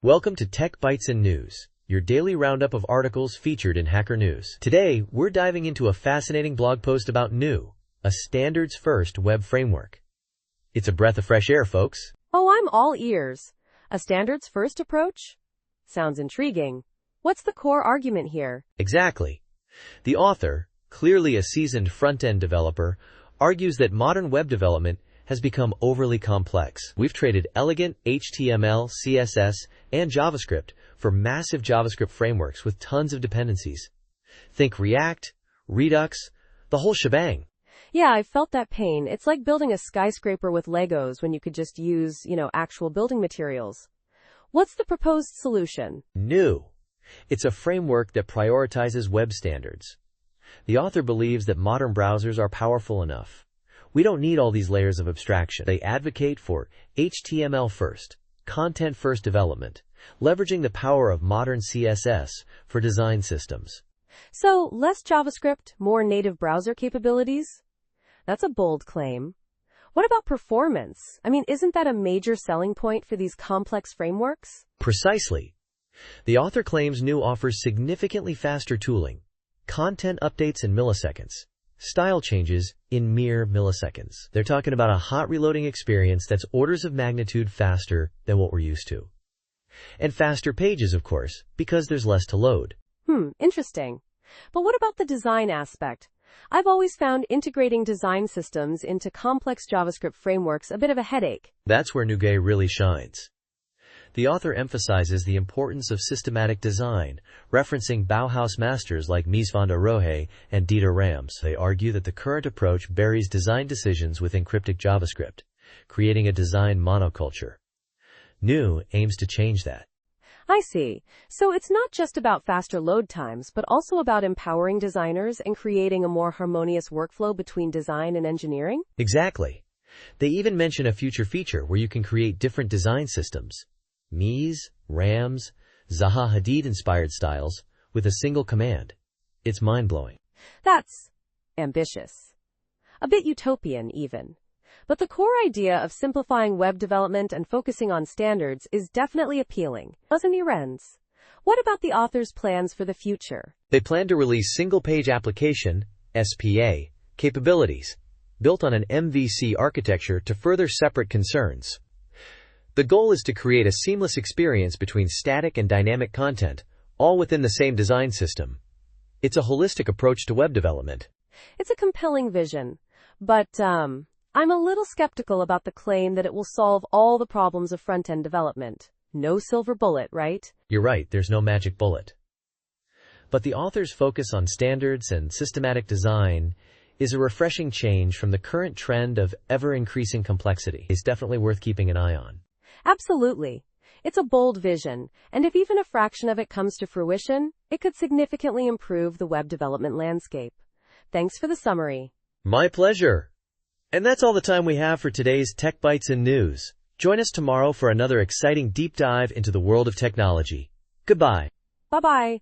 Welcome to Tech Bytes and News, your daily roundup of articles featured in Hacker News. Today, we're diving into a fascinating blog post about New, a standards-first web framework. It's a breath of fresh air, folks. Oh, I'm all ears. A standards-first approach? Sounds intriguing. What's the core argument here? Exactly. The author, clearly a seasoned front-end developer, argues that modern web development has become overly complex. We've traded elegant HTML, CSS, and JavaScript for massive JavaScript frameworks with tons of dependencies. Think React, Redux, the whole shebang. Yeah, I felt that pain. It's like building a skyscraper with Legos when you could just use, actual building materials. What's the proposed solution? New. It's a framework that prioritizes web standards. The author believes that modern browsers are powerful enough. We don't need all these layers of abstraction. They advocate for HTML-first, content-first development, leveraging the power of modern CSS for design systems. So, less JavaScript, more native browser capabilities? That's a bold claim. What about performance? Isn't that a major selling point for these complex frameworks? Precisely. The author claims New offers significantly faster tooling, content updates in milliseconds, style changes in mere milliseconds. They're talking about a hot reloading experience that's orders of magnitude faster than what we're used to. And faster pages, of course, because there's less to load. Interesting. But what about the design aspect? I've always found integrating design systems into complex JavaScript frameworks a bit of a headache. That's where Nougat really shines. The author emphasizes the importance of systematic design, referencing Bauhaus masters like Mies van der Rohe and Dieter Rams. They argue that the current approach buries design decisions within cryptic JavaScript, creating a design monoculture. New aims to change that. I see. So it's not just about faster load times, but also about empowering designers and creating a more harmonious workflow between design and engineering? Exactly. They even mention a future feature where you can create different design systems. Mies, Rams, Zaha Hadid-inspired styles with a single command. It's mind-blowing. That's ambitious. A bit utopian, even. But the core idea of simplifying web development and focusing on standards is definitely appealing. Doesn't it, Renz? What about the author's plans for the future? They plan to release single-page application, SPA, capabilities, built on an MVC architecture to further separate concerns. The goal is to create a seamless experience between static and dynamic content, all within the same design system. It's a holistic approach to web development. It's a compelling vision, but I'm a little skeptical about the claim that it will solve all the problems of front-end development. No silver bullet, right? You're right, there's no magic bullet. But the author's focus on standards and systematic design is a refreshing change from the current trend of ever-increasing complexity. It's definitely worth keeping an eye on. Absolutely. It's a bold vision, and if even a fraction of it comes to fruition, it could significantly improve the web development landscape. Thanks for the summary. My pleasure. And that's all the time we have for today's Tech Bytes and News. Join us tomorrow for another exciting deep dive into the world of technology. Goodbye. Bye-bye.